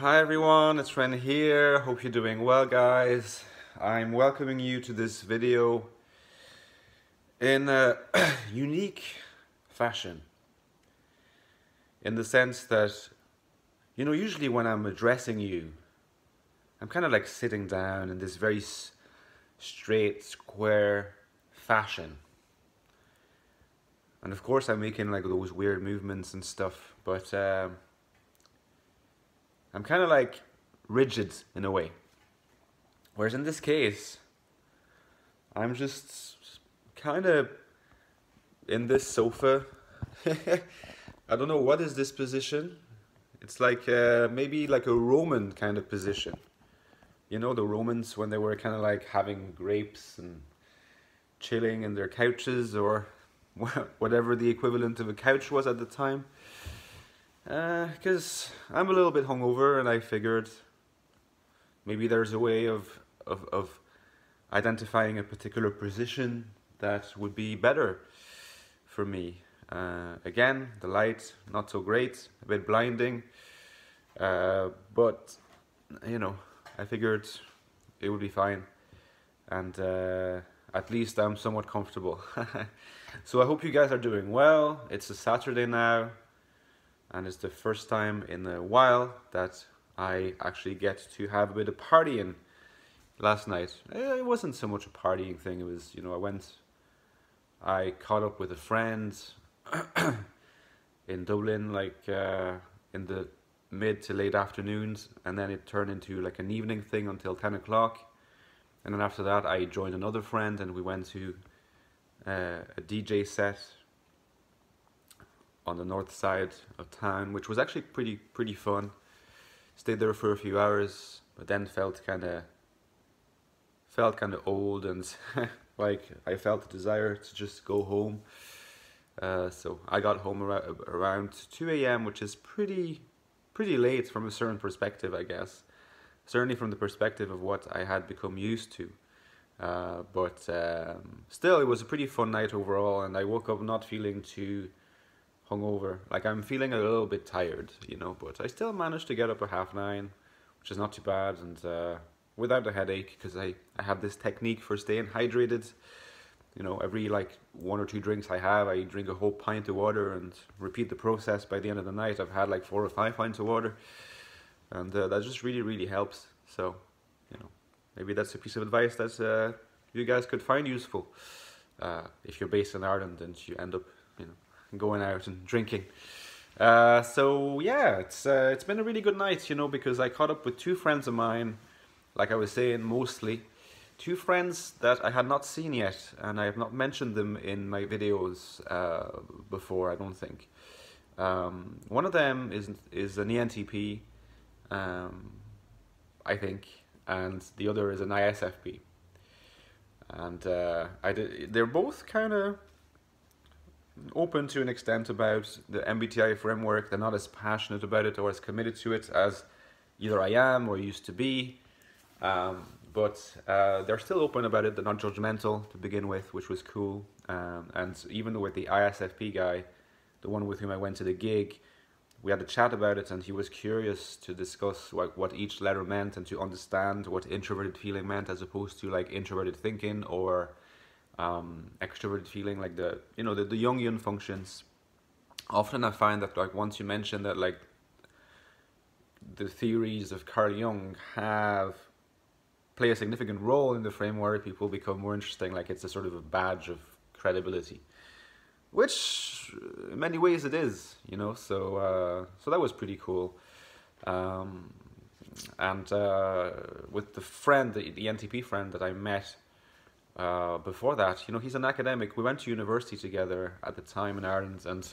Hi everyone, it's Ren here. Hope you're doing well, guys. I'm welcoming you to this video in a unique fashion. In the sense that, usually when I'm addressing you, I'm kind of like sitting down in this very straight, square fashion. And of course I'm making like those weird movements and stuff, but I'm kind of like rigid in a way. Whereas in this case, I'm just kind of in this sofa. I don't know what is this position. It's like maybe like a Roman kind of position. You know, the Romans when they were kind of like having grapes and chilling in their couches or whatever the equivalent of a couch was at the time. Because I'm a little bit hungover and I figured maybe there's a way of identifying a particular position that would be better for me. Again, the light, not so great, a bit blinding, but I figured it would be fine, and at least I'm somewhat comfortable. So I hope you guys are doing well. It's a Saturday now, and it's the first time in a while that I actually get to have a bit of partying. Last night, it wasn't so much a partying thing, it was, I caught up with a friend in Dublin, like in the mid to late afternoons, and then it turned into like an evening thing until 10 o'clock. And then after that, I joined another friend and we went to a DJ set on the north side of town, which was actually pretty fun. Stayed there for a few hours, but then felt kind of old and like I felt the desire to just go home. So I got home around 2 a.m., which is pretty late from a certain perspective, I guess. Certainly from the perspective of what I had become used to. But still, it was a pretty fun night overall, and I woke up not feeling too hungover. Like I'm feeling a little bit tired, but I still managed to get up at 9:30, which is not too bad, and without a headache, because I have this technique for staying hydrated. Every like 1 or 2 drinks I have, I drink a whole pint of water and repeat the process. By the end of the night, I've had like 4 or 5 pints of water, and that just really helps. So, maybe that's a piece of advice that you guys could find useful if you're based in Ireland and you end up, going out and drinking. So yeah, it's been a really good night, because I caught up with 2 friends of mine, like I was saying, mostly 2 friends that I had not seen yet, and I have not mentioned them in my videos before, I don't think. One of them is an ENTP, I think, and the other is an ISFP. And they're both kind of open to an extent about the MBTI framework. They're not as passionate about it or as committed to it as either I am or used to be. But they're still open about it. They're not judgmental to begin with, which was cool. And even with the ISFP guy, the one with whom I went to the gig, we had a chat about it, and he was curious to discuss what each letter meant and to understand what introverted feeling meant, as opposed to like introverted thinking or extroverted feeling, like the Jungian functions. Often I find that like once you mention that like the theories of Carl Jung play a significant role in the framework, people become more interesting, like it's a sort of a badge of credibility, which in many ways it is, so that was pretty cool. And with the friend, the NTP friend that I met before that, he's an academic. We went to university together at the time in Ireland, and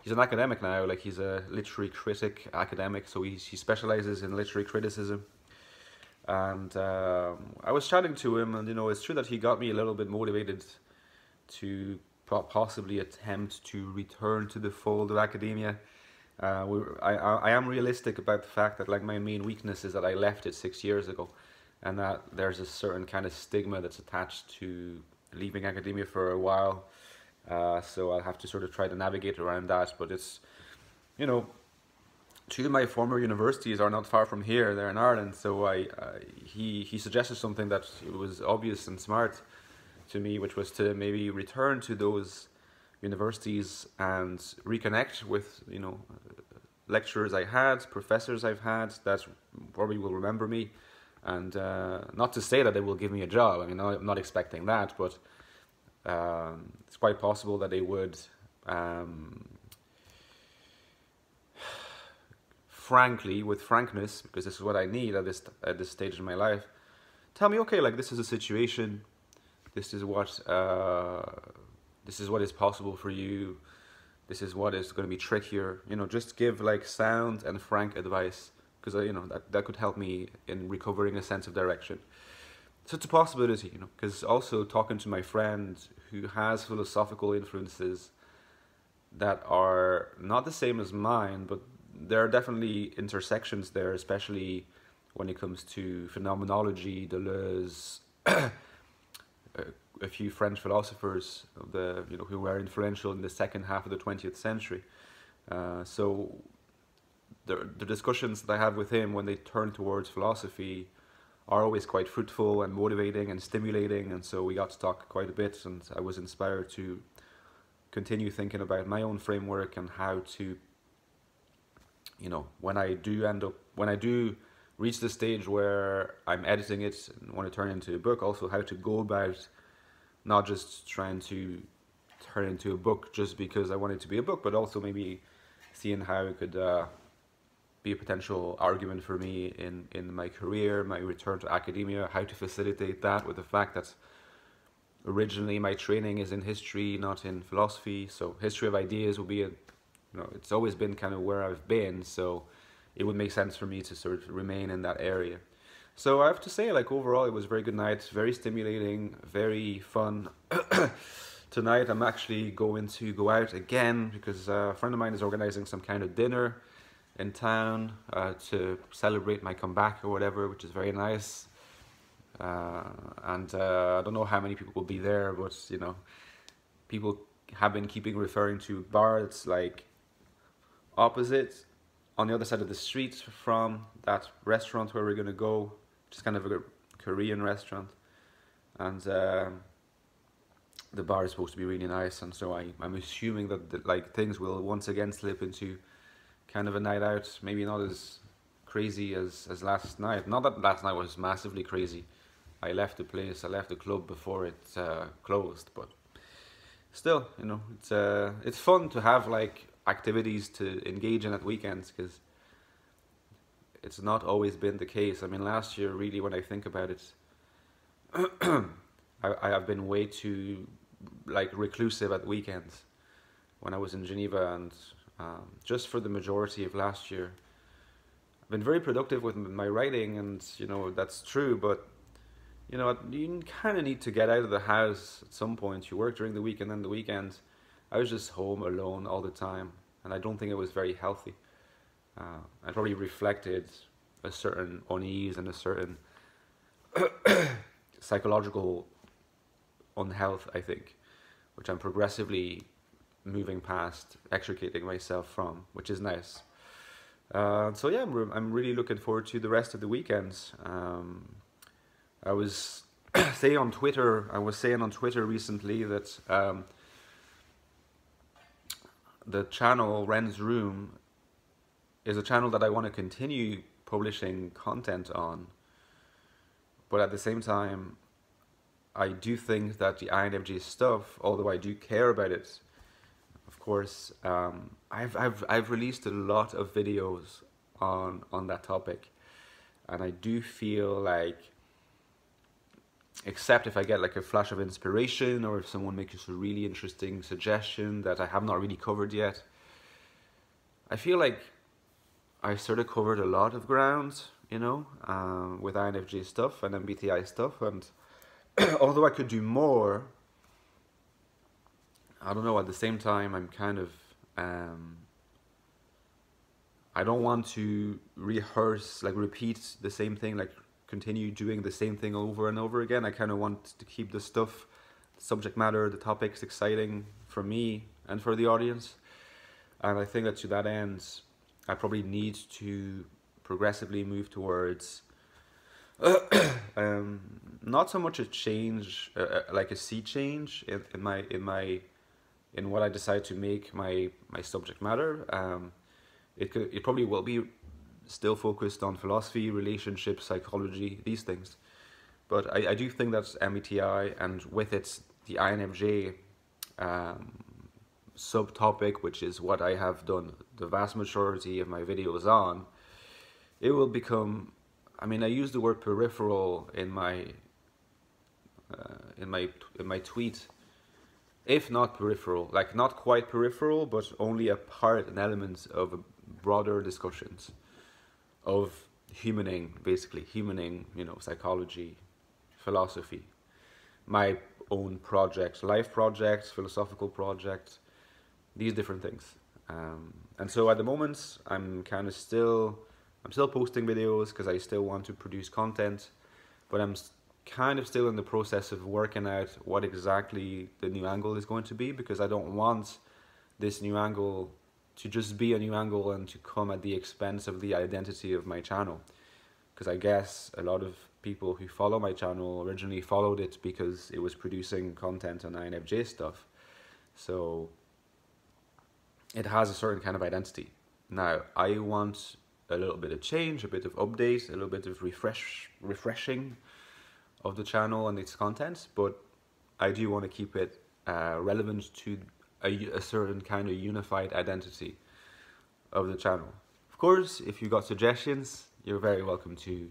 he's an academic now. Like he's a literary critic academic, so he specializes in literary criticism. And I was chatting to him, and it's true that he got me a little bit motivated to possibly attempt to return to the fold of academia. I am realistic about the fact that like my main weakness is that I left it 6 years ago, and that there's a certain kind of stigma that's attached to leaving academia for a while. So I'll have to sort of try to navigate around that. But it's, two of my former universities are not far from here. They're in Ireland, so he suggested something that was obvious and smart to me, which was to maybe return to those universities and reconnect with, you know, lecturers I had, professors I've had that probably will remember me, and not to say that they will give me a job. I mean, I'm not expecting that, but it's quite possible that they would. Frankly, with frankness, because this is what I need at this stage in my life, tell me, okay, like, this is a situation, this is what is possible for you, this is what is going to be trickier. You know, just give like sound and frank advice, because you know that could help me in recovering a sense of direction. So it's a possibility, you know, because also talking to my friend who has philosophical influences that are not the same as mine, but there are definitely intersections there, especially when it comes to phenomenology, Deleuze, a few French philosophers who were influential in the second half of the 20th century. So the discussions that I have with him when they turn towards philosophy are always quite fruitful and motivating and stimulating, and so we got to talk quite a bit, and I was inspired to continue thinking about my own framework and how to, you know, when I do reach the stage where I'm editing it and want to turn it into a book, also how to go about not just trying to turn it into a book just because I want it to be a book, but also maybe seeing how it could be a potential argument for me in my career, my return to academia, how to facilitate that with the fact that originally my training is in history, not in philosophy. So history of ideas will be it's always been kind of where I've been, so it would make sense for me to sort of remain in that area. So I have to say, like, overall it was a very good night, very stimulating, very fun. Tonight I'm actually going to go out again because a friend of mine is organizing some kind of dinner in town to celebrate my comeback or whatever, which is very nice. And I don't know how many people will be there, but you know, people have been keeping referring to a bar that's like opposite on the other side of the street from that restaurant where we're gonna go, which is kind of a Korean restaurant, and the bar is supposed to be really nice, and so I'm assuming that like things will once again slip into kind of a night out, maybe not as crazy as last night. Not that last night was massively crazy. I left the club before it closed, but still, you know, it's fun to have like activities to engage in at weekends, because it's not always been the case. I mean, last year, really, when I think about it, I have been way too like reclusive at weekends when I was in Geneva, and just for the majority of last year, I've been very productive with my writing, and you know that's true, but you know, you kind of need to get out of the house at some point. You work during the week and then the weekend. I was just home alone all the time, and I don't think it was very healthy. I probably reflected a certain unease and a certain psychological unhealth, I think, which I'm progressively moving past, extricating myself from, which is nice. So yeah, I'm really looking forward to the rest of the weekends. I was saying on Twitter recently that the channel Ren's Room is a channel that I want to continue publishing content on, but at the same time, I do think that the INFJ stuff, although I do care about it, of course, I've released a lot of videos on that topic, and I do feel like, except if I get like a flash of inspiration, or if someone makes a really interesting suggestion that I have not really covered yet, I feel like I sort of covered a lot of ground, you know, with INFJ stuff and MBTI stuff, and although I could do more, I don't know, at the same time I'm kind of I don't want to rehearse, like repeat the same thing, like continue doing the same thing over and over again. I kind of want to keep the stuff, the subject matter, the topics exciting for me and for the audience. And I think that to that end, I probably need to progressively move towards not so much a change, like a sea change in what I decide to make my subject matter. It probably will be still focused on philosophy, relationships, psychology, these things. But I do think that MBTI, and with it the INFJ subtopic, which is what I have done the vast majority of my videos on, it will become. I mean, I use the word peripheral in my tweet, if not peripheral, like not quite peripheral, but only a part, an element of a broader discussions of basically humaning, psychology, philosophy, my own projects, life projects, philosophical projects, these different things. And so at the moment, I'm still posting videos because I still want to produce content, but I'm kind of still in the process of working out what exactly the new angle is going to be, because I don't want this new angle to just be a new angle and to come at the expense of the identity of my channel. Because I guess a lot of people who follow my channel originally followed it because it was producing content on INFJ stuff. So it has a certain kind of identity. Now, I want a little bit of change, a bit of update, a little bit of refreshing of the channel and its content, but I do want to keep it relevant to a certain kind of unified identity of the channel. Of course, if you got suggestions, you're very welcome to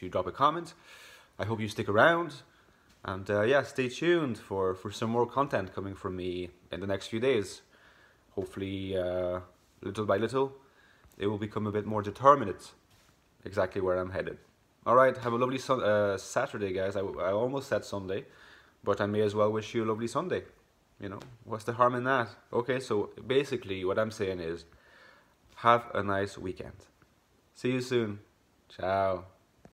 drop a comment. I hope you stick around, and yeah, stay tuned for some more content coming from me in the next few days. Hopefully, little by little, it will become a bit more determinate exactly where I'm headed. All right, have a lovely Saturday, guys. I almost said Sunday, but I may as well wish you a lovely Sunday. What's the harm in that? Okay, so basically what I'm saying is, have a nice weekend. See you soon. Ciao.